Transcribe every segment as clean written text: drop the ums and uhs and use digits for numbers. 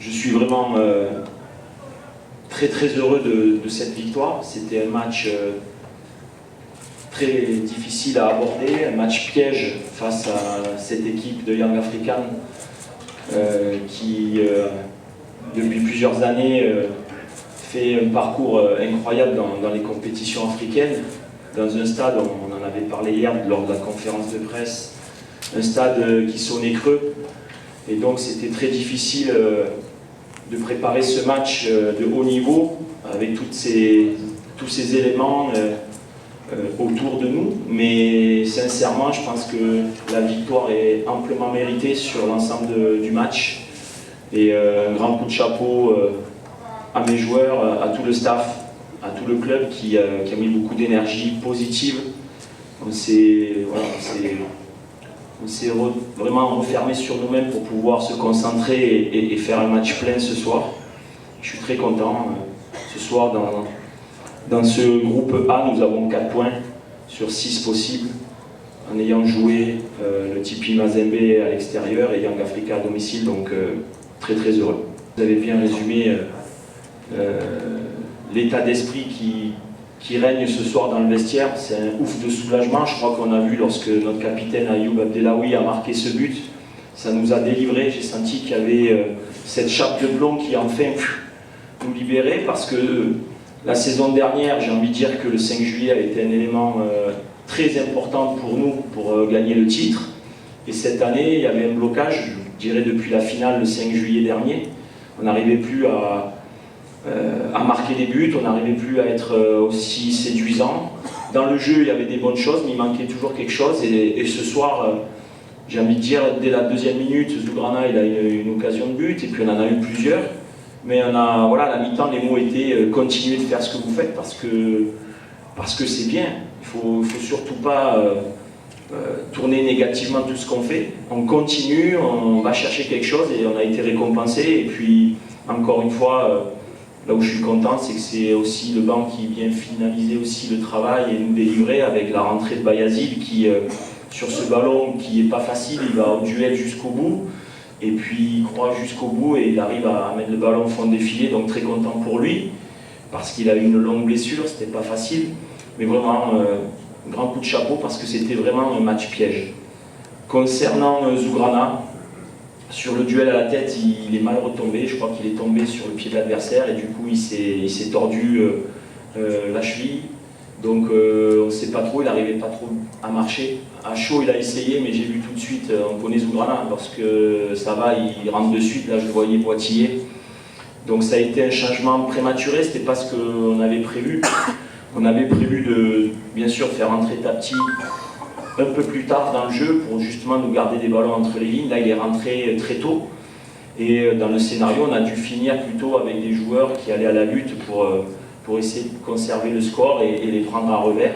Je suis vraiment très heureux de cette victoire. C'était un match très difficile à aborder, un match piège face à cette équipe de Young African qui, depuis plusieurs années, fait un parcours incroyable dans les compétitions africaines, dans un stade, on en avait parlé hier lors de la conférence de presse, un stade qui sonnait creux, et donc c'était très difficile de préparer ce match de haut niveau avec tous ces éléments autour de nous, mais sincèrement je pense que la victoire est amplement méritée sur l'ensemble du match, et un grand coup de chapeau à mes joueurs, à tout le staff, à tout le club qui a mis beaucoup d'énergie positive. On s'est vraiment refermé sur nous-mêmes pour pouvoir se concentrer et faire un match plein ce soir. Je suis très content. Ce soir, dans ce groupe A, nous avons 4 points sur 6 possibles, en ayant joué le TP Mazembe à l'extérieur et Young Africa à domicile, donc très heureux. Vous avez bien résumé l'état d'esprit qui règne ce soir dans le vestiaire. C'est un ouf de soulagement. Je crois qu'on a vu lorsque notre capitaine Ayoub Abdellaoui a marqué ce but, ça nous a délivré. J'ai senti qu'il y avait cette chape de plomb qui enfin nous libérait, parce que la saison dernière, j'ai envie de dire que le 5 juillet a été un élément très important pour nous pour gagner le titre, et cette année il y avait un blocage, je dirais depuis la finale le 5 juillet dernier. On n'arrivait plus à marquer des buts, on n'arrivait plus à être aussi séduisant. Dans le jeu, il y avait des bonnes choses, mais il manquait toujours quelque chose. Et ce soir, j'ai envie de dire, dès la 2e minute, Zougrana il a une occasion de but, et puis on en a eu plusieurs. Mais voilà, à la mi-temps, les mots étaient continuez de faire ce que vous faites parce que c'est bien. Il ne faut surtout pas tourner négativement tout ce qu'on fait. On continue, on va chercher quelque chose, et on a été récompensé. Et puis, encore une fois, là où je suis content, c'est que c'est aussi le banc qui vient finaliser aussi le travail et nous délivrer avec la rentrée de Bayazil qui, sur ce ballon qui n'est pas facile, il va au duel jusqu'au bout, et puis il croit jusqu'au bout et il arrive à mettre le ballon au fond des filets, donc très content pour lui, parce qu'il a eu une longue blessure, c'était pas facile, mais vraiment grand coup de chapeau parce que c'était vraiment un match piège. Concernant Zougrana, sur le duel à la tête, il est mal retombé, je crois qu'il est tombé sur le pied de l'adversaire et du coup il s'est tordu la cheville. Donc on ne sait pas trop, il n'arrivait pas trop à marcher. À chaud il a essayé, mais j'ai vu tout de suite, on connaît Zougrana, lorsque ça va, il rentre de suite, là je le voyais boitiller. Donc ça a été un changement prématuré, c'était pas ce qu'on avait prévu. On avait prévu de bien sûr faire entrer Tapti un peu plus tard dans le jeu pour justement nous garder des ballons entre les lignes. Là il est rentré très tôt, et dans le scénario on a dû finir plutôt avec des joueurs qui allaient à la lutte pour essayer de conserver le score et les prendre à revers.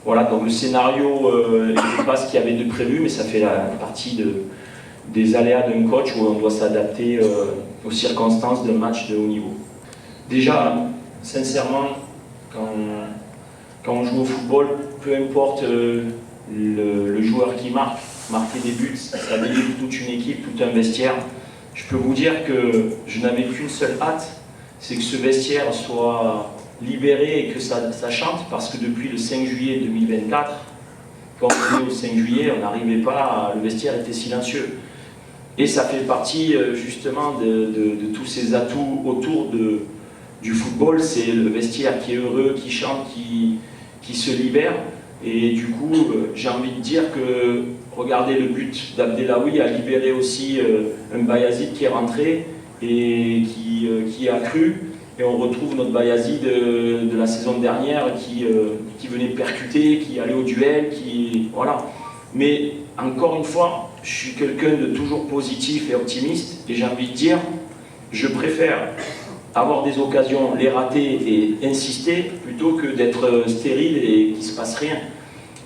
Voilà, donc le scénario n'était pas ce qu'il y avait de prévu, mais ça fait partie des aléas d'un coach où on doit s'adapter aux circonstances d'un match de haut niveau. Déjà, sincèrement, quand on joue au football, peu importe le joueur qui marquer des buts, ça délivre toute une équipe, tout un vestiaire. Je peux vous dire que je n'avais qu'une seule hâte, c'est que ce vestiaire soit libéré et que ça chante, parce que depuis le 5 juillet 2024, quand on était au 5 juillet, on n'arrivait pas, le vestiaire était silencieux. Et ça fait partie justement de tous ces atouts autour du football, c'est le vestiaire qui est heureux, qui chante, qui se libère. Et du coup, j'ai envie de dire que, regardez, le but d'Abdellaoui a libéré aussi un Bayazid qui est rentré et qui a cru. Et on retrouve notre Bayazid de la saison dernière qui venait percuter, qui allait au duel, voilà. Mais encore une fois, je suis quelqu'un de toujours positif et optimiste, et j'ai envie de dire, je préfère avoir des occasions, les rater et insister, plutôt que d'être stérile et qu'il ne se passe rien.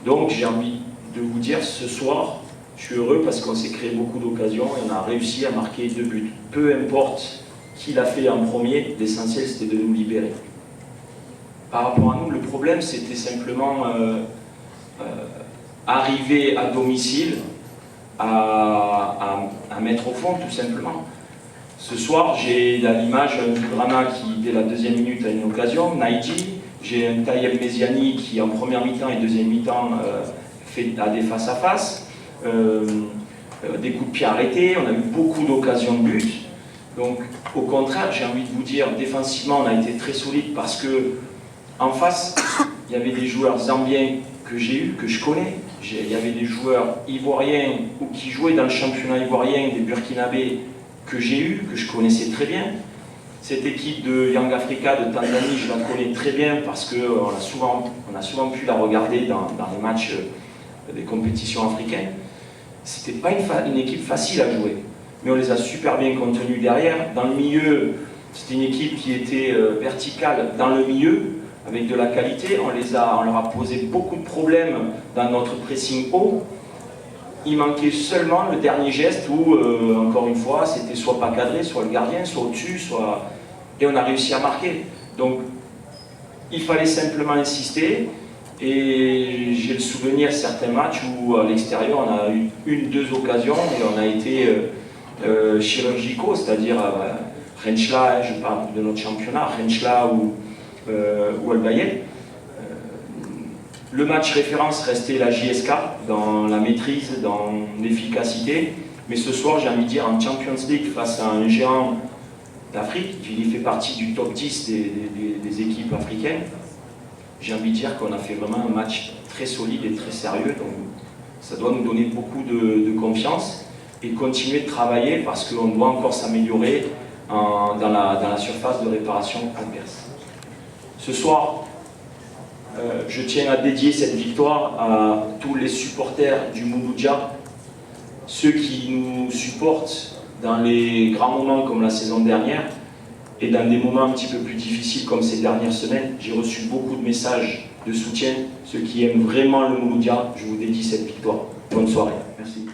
Donc j'ai envie de vous dire, ce soir, je suis heureux parce qu'on s'est créé beaucoup d'occasions et on a réussi à marquer 2 buts. Peu importe qui l'a fait en premier, l'essentiel c'était de nous libérer. Par rapport à nous, le problème c'était simplement arriver à domicile à mettre au fond, tout simplement. Ce soir, j'ai à l'image un Drama qui, dès la deuxième minute, a une occasion, Naïji. J'ai un Tayeb Meziani qui, en première mi-temps et deuxième mi-temps, a des face-à-face. Des coups de pied arrêtés, on a eu beaucoup d'occasions de but. Donc, au contraire, j'ai envie de vous dire, défensivement, on a été très solide parce que en face, il y avait des joueurs zambiens que j'ai eus, que je connais. Il y avait des joueurs ivoiriens ou qui jouaient dans le championnat ivoirien, des Burkinabés que j'ai eus, que je connaissais très bien. Cette équipe de Young Africa de Tanzanie, je la connais très bien parce qu'on a souvent pu la regarder dans les matchs des compétitions africaines. C'était pas une équipe facile à jouer, mais on les a super bien contenus derrière. Dans le milieu, c'était une équipe qui était verticale dans le milieu, avec de la qualité. On leur a posé beaucoup de problèmes dans notre pressing haut. Il manquait seulement le dernier geste où, encore une fois, c'était soit pas cadré, soit le gardien, soit au-dessus, et on a réussi à marquer. Donc, il fallait simplement insister. Et j'ai le souvenir de certains matchs où, à l'extérieur, on a eu 1-2 occasions et on a été chirurgicaux, c'est-à-dire Renchla, je parle de notre championnat, Renchla ou Al Bayel. Le match référence restait la JSK dans la maîtrise, dans l'efficacité. Mais ce soir, j'ai envie de dire, en Champions League, face à un géant d'Afrique, qui fait partie du top 10 des équipes africaines, j'ai envie de dire qu'on a fait vraiment un match très solide et très sérieux. Donc ça doit nous donner beaucoup de confiance et continuer de travailler parce qu'on doit encore s'améliorer dans la surface de réparation adverse. Ce soir, je tiens à dédier cette victoire à tous les supporters du Mouloudia, ceux qui nous supportent dans les grands moments comme la saison dernière et dans des moments un petit peu plus difficiles comme ces dernières semaines. J'ai reçu beaucoup de messages de soutien. Ceux qui aiment vraiment le Mouloudia, je vous dédie cette victoire. Bonne soirée. Merci.